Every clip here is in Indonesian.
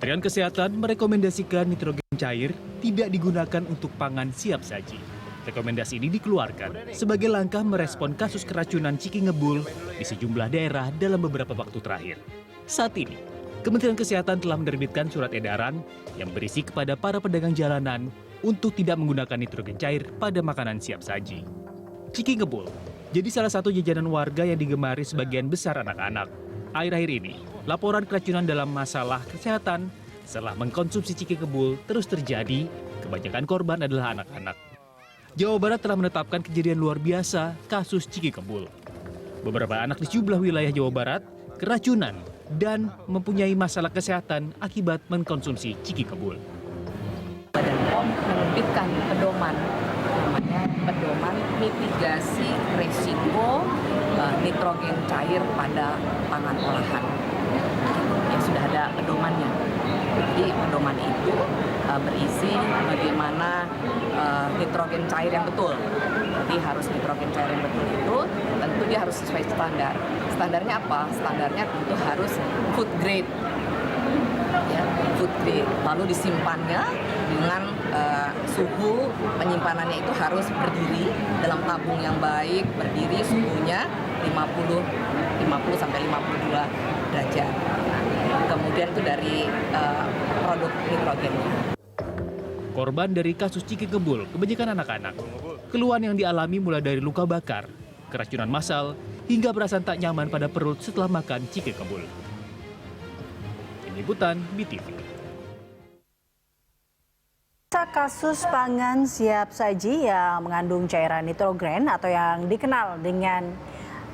Kementerian Kesehatan merekomendasikan nitrogen cair tidak digunakan untuk pangan siap saji. Rekomendasi ini dikeluarkan sebagai langkah merespon kasus keracunan ciki ngebul di sejumlah daerah dalam beberapa waktu terakhir. Saat ini, Kementerian Kesehatan telah menerbitkan surat edaran yang berisi kepada para pedagang jalanan untuk tidak menggunakan nitrogen cair pada makanan siap saji. Ciki ngebul jadi salah satu jajanan warga yang digemari sebagian besar anak-anak. Akhir-akhir ini, laporan keracunan dalam masalah kesehatan setelah mengkonsumsi ciki ngebul terus terjadi, kebanyakan korban adalah anak-anak. Jawa Barat telah menetapkan kejadian luar biasa kasus ciki ngebul. Beberapa anak di sejumlah wilayah Jawa Barat keracunan dan mempunyai masalah kesehatan akibat mengkonsumsi ciki ngebul. Badan POM menerbitkan pedoman, namanya pedoman mitigasi resiko nitrogen cair pada pangan olahan. Ya sudah ada pedomannya. Jadi pedoman itu berisi bagaimana nitrogen cair yang betul. Jadi harus nitrogen cair yang betul itu tentu dia harus sesuai standar. Standarnya apa? Standarnya tentu harus food grade. Ya, food grade. Lalu disimpannya dengan suhu penyimpanannya itu harus berdiri dalam tabung yang baik, berdiri suhunya 50 sampai 52 derajat. Kemudian itu dari produk nitrogennya. Korban dari kasus ciki ngebul kebanyakan anak-anak. Keluhan yang dialami mulai dari luka bakar, keracunan massal, hingga perasaan tak nyaman pada perut setelah makan ciki ngebul. Tim Liputan BTV. Kasus pangan siap saji yang mengandung cairan nitrogen atau yang dikenal dengan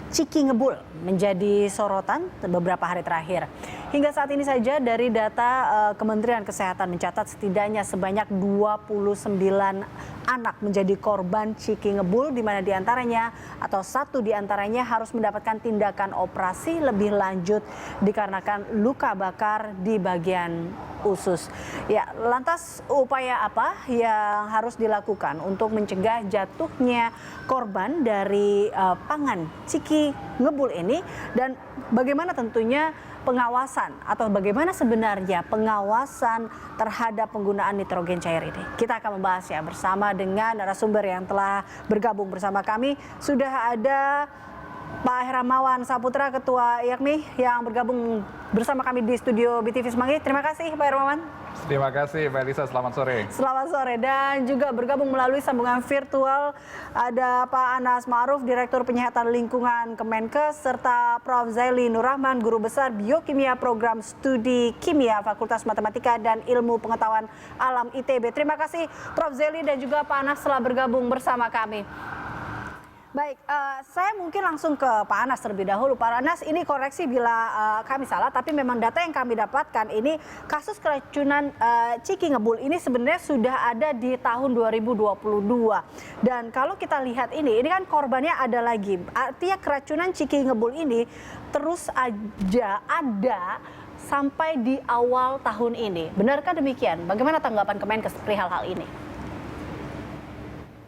ciki ngebul menjadi sorotan beberapa hari terakhir. Hingga saat ini saja dari data Kementerian Kesehatan mencatat setidaknya sebanyak 29 anak menjadi korban ciki ngebul, di mana diantaranya atau satu diantaranya harus mendapatkan tindakan operasi lebih lanjut dikarenakan luka bakar di bagian usus. Ya, lantas upaya apa yang harus dilakukan untuk mencegah jatuhnya korban dari pangan ciki ngebul ini, dan bagaimana tentunya pengawasan atau bagaimana sebenarnya pengawasan terhadap penggunaan nitrogen cair ini. Kita akan membahasnya bersama dengan narasumber yang telah bergabung bersama kami. Sudah ada Pak Heramawan Saputra, Ketua IAKMI yang bergabung bersama kami di studio BTV Semanggi. Terima kasih Pak Hermawan. Terima kasih Mbak Elisa, selamat sore. Selamat sore, dan juga bergabung melalui sambungan virtual ada Pak Anas Ma'ruf, Direktur Penyihatan Lingkungan Kemenkes, serta Prof. Zaili Nur Rahman, Guru Besar Biokimia Program Studi Kimia Fakultas Matematika dan Ilmu Pengetahuan Alam ITB. Terima kasih Prof. Zaili dan juga Pak Anas telah bergabung bersama kami. Baik, saya mungkin langsung ke Pak Anas terlebih dahulu. Pak Anas, ini koreksi bila kami salah, tapi memang data yang kami dapatkan ini kasus keracunan ciki ngebul ini sebenarnya sudah ada di tahun 2022. Dan kalau kita lihat ini kan korbannya ada lagi. Artinya keracunan ciki ngebul ini terus aja ada sampai di awal tahun ini. Benarkah demikian? Bagaimana tanggapan Kemenkes perihal hal ini?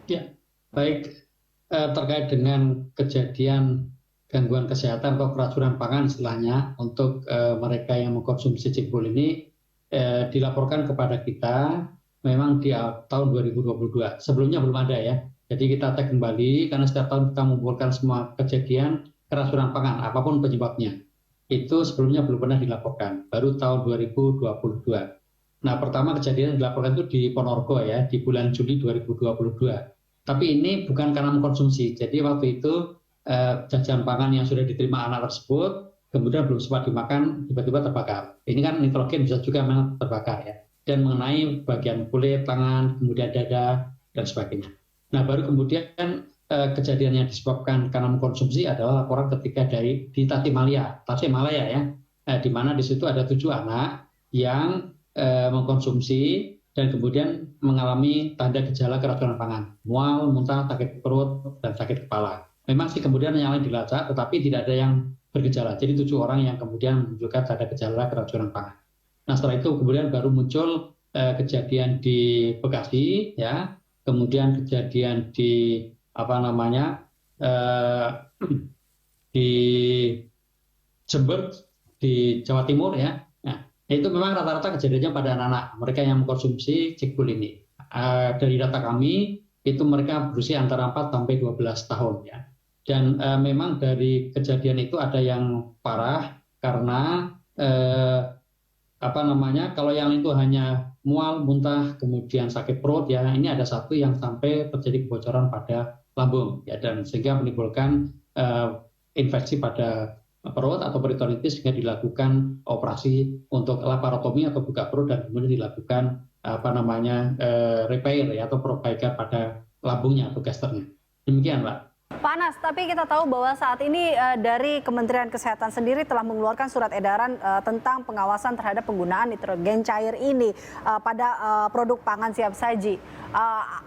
Ya, baik. Terkait dengan kejadian gangguan kesehatan atau keracunan pangan istilahnya untuk mereka yang mengkonsumsi ciki ngebul ini dilaporkan kepada kita memang di tahun 2022. Sebelumnya belum ada ya. Jadi kita cek kembali karena setiap tahun kita mengumpulkan semua kejadian keracunan pangan apapun penyebabnya. Itu sebelumnya belum pernah dilaporkan, baru tahun 2022. Nah, pertama kejadian yang dilaporkan itu di Ponorogo ya, di bulan Juli 2022. Tapi ini bukan karena mengkonsumsi. Jadi waktu itu jajan pangan yang sudah diterima anak tersebut, kemudian belum sempat dimakan, tiba-tiba terbakar. Ini kan nitrogen bisa juga memang terbakar ya. Dan mengenai bagian kulit, tangan, kemudian dada, dan sebagainya. Nah, baru kemudian kejadian yang disebabkan karena mengkonsumsi adalah laporan ketika di Tasikmalaya ya, di mana di situ ada 7 anak yang mengkonsumsi dan kemudian mengalami tanda gejala keracunan pangan, mual, muntah, sakit perut, dan sakit kepala. Memang sih kemudian yang lain dilacak, tetapi tidak ada yang bergejala. Jadi 7 orang yang kemudian menunjukkan tanda gejala keracunan pangan. Nah, setelah itu kemudian baru muncul kejadian di Bekasi, ya, kemudian kejadian di di Jember, di Jawa Timur, ya. Nah, Itu memang rata-rata kejadiannya pada anak-anak, mereka yang mengkonsumsi cekbul ini. Dari data kami, itu mereka berusia antara 4 sampai 12 tahun ya. Dan memang dari kejadian itu ada yang parah karena kalau yang itu hanya mual, muntah, kemudian sakit perut ya, ini ada satu yang sampai terjadi kebocoran pada lambung ya, dan sehingga menimbulkan infeksi pada perut atau peritonitis, sehingga dilakukan operasi untuk laparotomi atau buka perut dan kemudian dilakukan repair ya, atau perbaikan pada lambungnya atau gasternya. Demikian, Pak. Pak Anas, tapi kita tahu bahwa saat ini dari Kementerian Kesehatan sendiri telah mengeluarkan surat edaran tentang pengawasan terhadap penggunaan nitrogen cair ini pada produk pangan siap saji.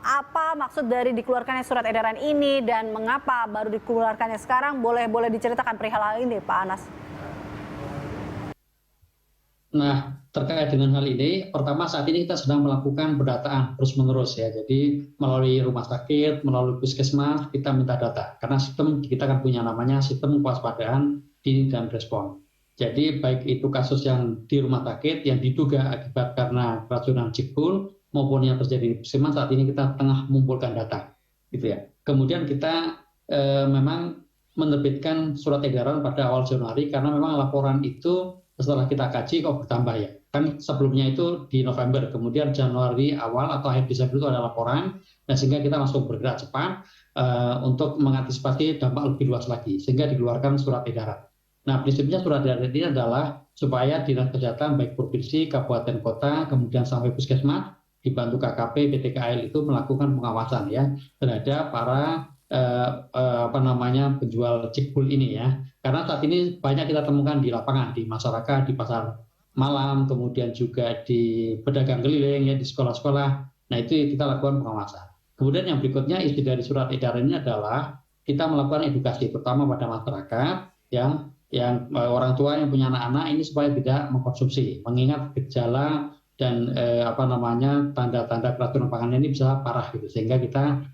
Apa maksud dari dikeluarkannya surat edaran ini dan mengapa baru dikeluarkannya sekarang? Boleh diceritakan perihal hal ini, Pak Anas? Nah, terkait dengan hal ini, pertama saat ini kita sedang melakukan pendataan terus-menerus ya. Jadi melalui rumah sakit, melalui puskesmas, kita minta data. Karena sistem kita kan punya namanya sistem kewaspadaan dini dan respon. Jadi baik itu kasus yang di rumah sakit yang diduga akibat karena keracunan cekbul maupun yang terjadi di puskesmas, saat ini kita tengah mengumpulkan data, gitu ya. Kemudian kita memang menerbitkan surat edaran pada awal Januari karena memang laporan itu setelah kita kaji kok bertambah ya. Kan sebelumnya itu di November, kemudian Januari awal atau akhir Desember itu ada laporan, dan sehingga kita langsung bergerak cepat untuk mengantisipasi dampak lebih luas lagi, sehingga dikeluarkan surat edaran. Nah, prinsipnya surat edaran ini adalah supaya Dinas Kesehatan baik provinsi, kabupaten, kota, kemudian sampai puskesmas, dibantu KKP, PTKL itu melakukan pengawasan ya terhadap para penjual cekbul ini ya. Karena saat ini banyak kita temukan di lapangan, di masyarakat, di pasar malam, kemudian juga di pedagang keliling ya, di sekolah-sekolah. Nah, itu kita lakukan pengawasan. Kemudian yang berikutnya isi dari surat edaran ini adalah kita melakukan edukasi pertama pada masyarakat yang orang tua yang punya anak-anak ini supaya tidak mengkonsumsi, mengingat gejala dan tanda-tanda keracunan pangan ini bisa parah gitu, sehingga kita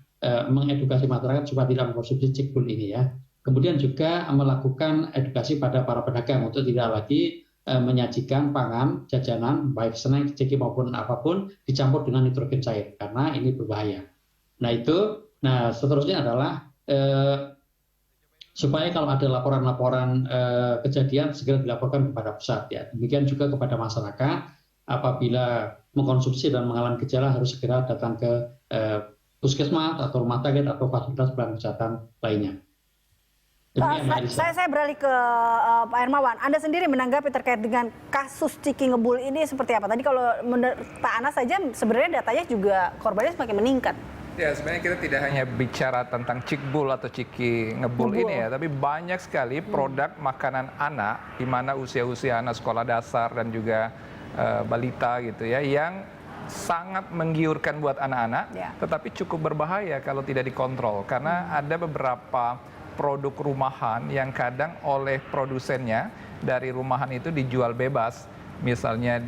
mengedukasi masyarakat supaya tidak mengkonsumsi cekbul ini ya. Kemudian juga melakukan edukasi pada para pedagang untuk tidak lagi menyajikan pangan, jajanan, baik snack, ciki maupun apapun dicampur dengan nitrogen cair, karena ini berbahaya. Nah seterusnya adalah supaya kalau ada laporan-laporan kejadian segera dilaporkan kepada pusat ya. Demikian juga kepada masyarakat, apabila mengkonsumsi dan mengalami gejala harus segera datang ke puskesmas atau rumah sakit atau fasilitas pelayanan kesehatan lainnya. Saya beralih ke Pak Hermawan. Anda sendiri menanggapi terkait dengan kasus ciki ngebul ini seperti apa? Tadi kalau menurut Pak Anas saja sebenarnya datanya juga korbannya semakin meningkat. Ya, sebenarnya kita tidak hanya bicara tentang cikbul atau ciki ngebul ini ya, tapi banyak sekali produk makanan anak di mana usia-usia anak sekolah dasar dan juga balita gitu ya, yang sangat menggiurkan buat anak-anak, tetapi cukup berbahaya kalau tidak dikontrol. Karena ada beberapa produk rumahan yang kadang oleh produsennya dari rumahan itu dijual bebas. Misalnya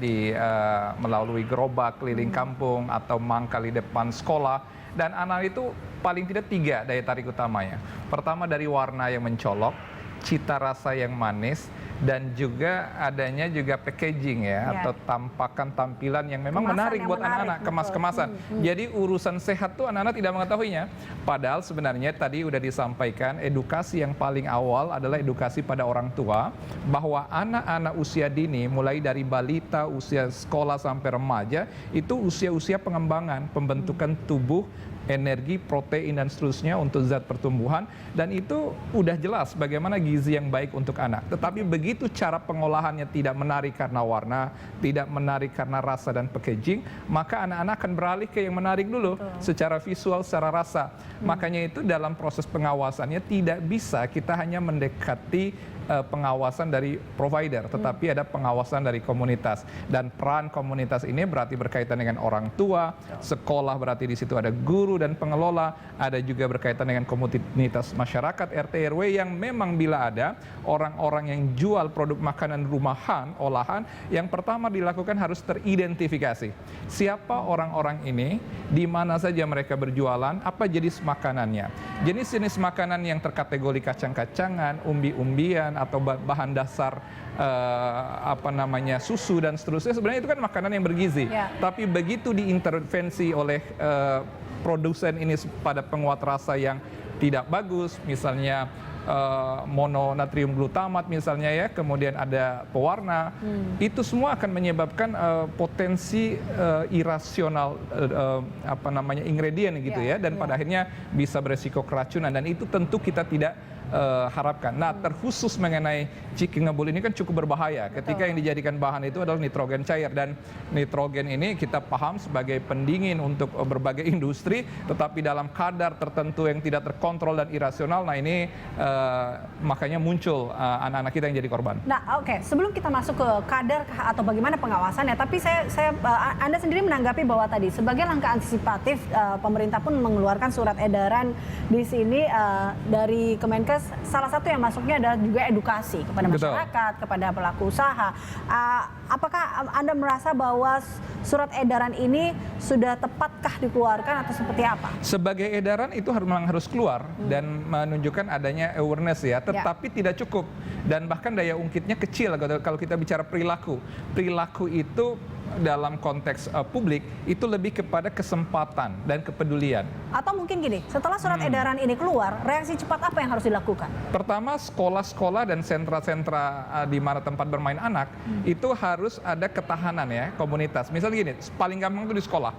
melalui gerobak keliling kampung atau mangkal di depan sekolah. Dan anak itu paling tidak 3 daya tarik utamanya. Pertama dari warna yang mencolok, cita rasa yang manis, dan juga adanya juga packaging ya, atau tampakan tampilan yang memang menarik buat anak-anak, kemas-kemasan. Jadi urusan sehat tuh anak-anak tidak mengetahuinya. Padahal sebenarnya tadi udah disampaikan, edukasi yang paling awal adalah edukasi pada orang tua, bahwa anak-anak usia dini mulai dari balita, usia sekolah sampai remaja, itu usia-usia pengembangan, pembentukan tubuh, energi, protein, dan seterusnya untuk zat pertumbuhan, dan itu udah jelas bagaimana gizi yang baik untuk anak. Tetapi begitu cara pengolahannya tidak menarik karena warna, tidak menarik karena rasa dan packaging, maka anak-anak akan beralih ke yang menarik dulu, secara visual, secara rasa. Makanya itu dalam proses pengawasannya tidak bisa kita hanya mendekati pengawasan dari provider, tetapi ada pengawasan dari komunitas. Dan peran komunitas ini berarti berkaitan dengan orang tua, sekolah berarti di situ ada guru dan pengelola, ada juga berkaitan dengan komunitas masyarakat, RT RW, yang memang bila ada orang-orang yang jual produk makanan rumahan, olahan, yang pertama dilakukan harus teridentifikasi. Siapa orang-orang ini, di mana saja mereka berjualan, apa jenis makanannya. Jenis-jenis makanan yang terkategori kacang-kacangan, umbi-umbian, atau bahan dasar susu dan seterusnya, sebenarnya itu kan makanan yang bergizi. Tapi begitu diintervensi oleh produsen ini pada penguat rasa yang tidak bagus, misalnya mononatrium glutamat misalnya ya, kemudian ada pewarna, itu semua akan menyebabkan potensi irasional ingredient gitu ya, dan pada akhirnya bisa beresiko keracunan, dan itu tentu kita tidak harapkan. Nah, terkhusus mengenai ciki ngebul ini kan cukup berbahaya ketika yang dijadikan bahan itu adalah nitrogen cair, dan nitrogen ini kita paham sebagai pendingin untuk berbagai industri, tetapi dalam kadar tertentu yang tidak terkontrol dan irasional. Nah, ini makanya muncul anak-anak kita yang jadi korban. Nah, oke. Sebelum kita masuk ke kadar atau bagaimana pengawasannya, tapi Anda sendiri menanggapi bahwa tadi sebagai langkah antisipatif pemerintah pun mengeluarkan surat edaran di sini dari Kemenkes. Salah satu yang masuknya adalah juga edukasi kepada masyarakat, kepada pelaku usaha. Apakah Anda merasa bahwa surat edaran ini sudah tepatkah dikeluarkan atau seperti apa? Sebagai edaran itu memang harus keluar dan menunjukkan adanya awareness ya, tetapi tidak cukup, dan bahkan daya ungkitnya kecil kalau kita bicara perilaku. Perilaku itu dalam konteks publik itu lebih kepada kesempatan dan kepedulian. Atau mungkin gini, setelah surat edaran ini keluar, reaksi cepat apa yang harus dilakukan? Pertama, sekolah-sekolah dan sentra-sentra di mana tempat bermain anak itu harus ada ketahanan ya, komunitas. Misalnya gini, paling gampang itu di sekolah.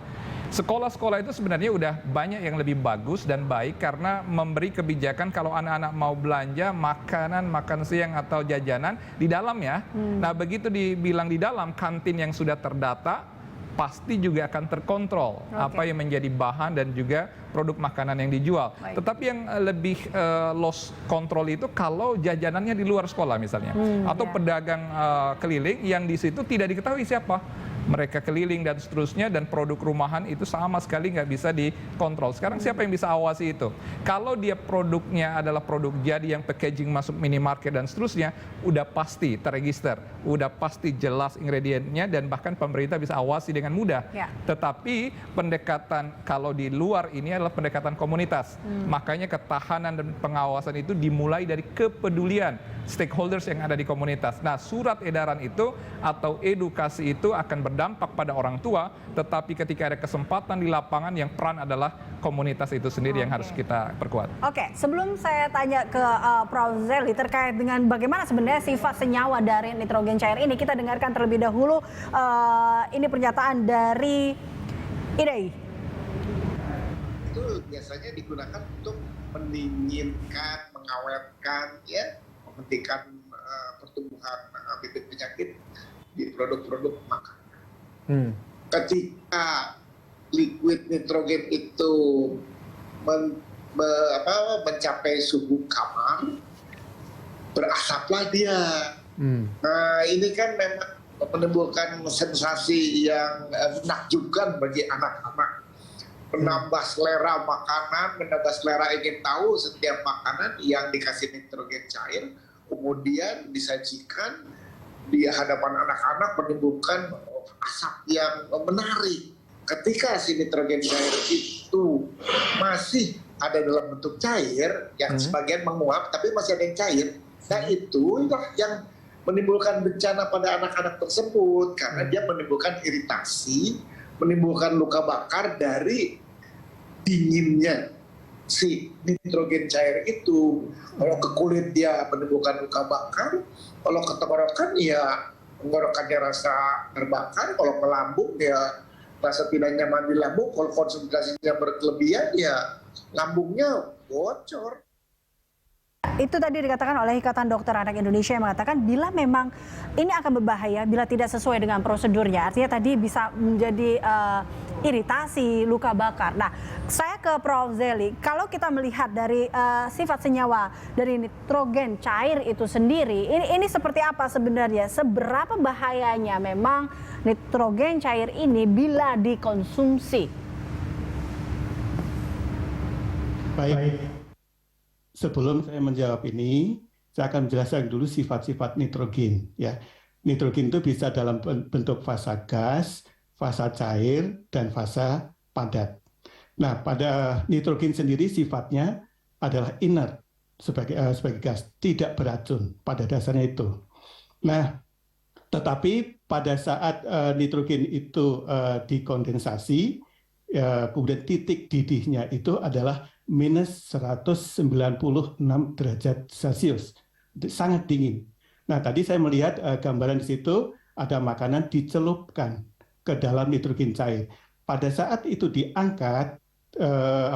Sekolah-sekolah itu sebenarnya udah banyak yang lebih bagus dan baik karena memberi kebijakan kalau anak-anak mau belanja makanan, makan siang atau jajanan di dalam ya. Nah, begitu dibilang di dalam, kantin yang sudah terdata pasti juga akan terkontrol apa yang menjadi bahan dan juga produk makanan yang dijual. Tetapi yang lebih lost control itu kalau jajanannya di luar sekolah misalnya, atau pedagang keliling yang di situ tidak diketahui siapa mereka keliling dan seterusnya, dan produk rumahan itu sama sekali nggak bisa dikontrol. Sekarang siapa yang bisa awasi itu? Kalau dia produknya adalah produk jadi yang packaging masuk minimarket dan seterusnya, udah pasti terregister, udah pasti jelas ingredientnya, dan bahkan pemerintah bisa awasi dengan mudah. Tetapi pendekatan kalau di luar ini adalah pendekatan komunitas. Makanya ketahanan dan pengawasan itu dimulai dari kepedulian stakeholders yang ada di komunitas. Nah, surat edaran itu atau edukasi itu akan berdampak pada orang tua, tetapi ketika ada kesempatan di lapangan, yang peran adalah komunitas itu sendiri yang harus kita perkuat. Oke, sebelum saya tanya ke Prof. Zely terkait dengan bagaimana sebenarnya sifat senyawa dari nitrogen cair ini, kita dengarkan terlebih dahulu ini pernyataan dari IDAI. Itu biasanya digunakan untuk mendinginkan, mengawetkan, ya, menghentikan pertumbuhan bibit penyakit di produk-produk makanan. Ketika liquid nitrogen itu mencapai suhu kamar, berasaplah dia. Nah, ini kan memang menimbulkan sensasi yang menakjubkan bagi anak-anak. Menambah selera makanan, menambah selera ingin tahu setiap makanan yang dikasih nitrogen cair, kemudian disajikan di hadapan anak-anak, menimbulkan asap yang menarik. Ketika si nitrogen cair itu masih ada dalam bentuk cair, yang sebagian menguap tapi masih ada yang cair, nah itulah yang menimbulkan bencana pada anak-anak tersebut, karena dia menimbulkan iritasi, menimbulkan luka bakar dari dinginnya si nitrogen cair itu. Kalau ke kulit dia menimbulkan luka bakar, kalau ke tenggorokan ya tenggorokannya rasa terbakar, kalau ke lambung ya rasa tidak nyaman di lambung, kalau konsentrasinya berkelebihan ya lambungnya bocor. Itu tadi dikatakan oleh Ikatan Dokter Anak Indonesia yang mengatakan bila memang ini akan berbahaya bila tidak sesuai dengan prosedurnya. Artinya tadi bisa menjadi iritasi, luka bakar. Nah, saya ke Prof. Zely. Kalau kita melihat dari sifat senyawa dari nitrogen cair itu sendiri, ini seperti apa sebenarnya? Seberapa bahayanya memang nitrogen cair ini bila dikonsumsi? Baik. Sebelum saya menjawab ini, saya akan menjelaskan dulu sifat-sifat nitrogen. Ya, nitrogen itu bisa dalam bentuk fasa gas, fasa cair, dan fasa padat. Nah, pada nitrogen sendiri sifatnya adalah inert, sebagai gas, tidak beracun pada dasarnya itu. Nah, tetapi pada saat nitrogen itu dikondensasi, kemudian titik didihnya itu adalah minus 196 derajat Celcius, sangat dingin. Nah, tadi saya melihat gambaran di situ ada makanan dicelupkan ke dalam nitrogen cair. Pada saat itu diangkat,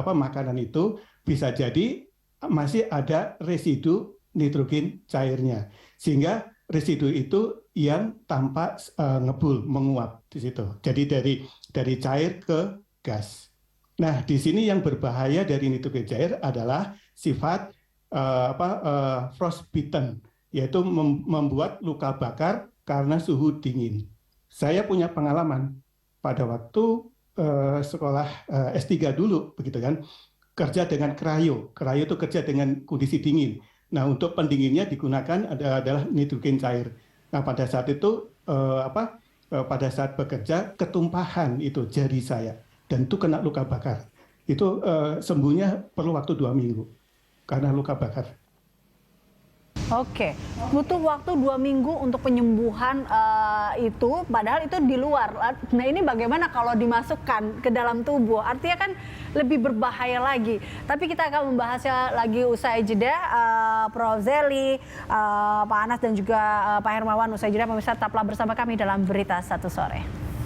makanan itu bisa jadi masih ada residu nitrogen cairnya, sehingga residu itu yang tampak ngebul, menguap di situ. Jadi dari cair ke gas. Nah, di sini yang berbahaya dari nitrogen cair adalah sifat frostbitten, yaitu membuat luka bakar karena suhu dingin. Saya punya pengalaman pada waktu sekolah S3 dulu, begitu kan, kerja dengan cryo. Cryo itu kerja dengan kondisi dingin. Nah, untuk pendinginnya digunakan adalah nitrogen cair. Nah, pada saat itu pada saat bekerja ketumpahan itu jari saya dan itu kena luka bakar. Itu sembuhnya perlu waktu 2 minggu karena luka bakar. Oke, butuh waktu 2 minggu untuk penyembuhan itu, padahal itu di luar. Nah, ini bagaimana kalau dimasukkan ke dalam tubuh? Artinya kan lebih berbahaya lagi. Tapi kita akan membahasnya lagi usai jeda. Prof. Zely, Pak Anas dan juga Pak Hermawan, usai jeda pemirsa, tetaplah bersama kami dalam Berita Satu Sore.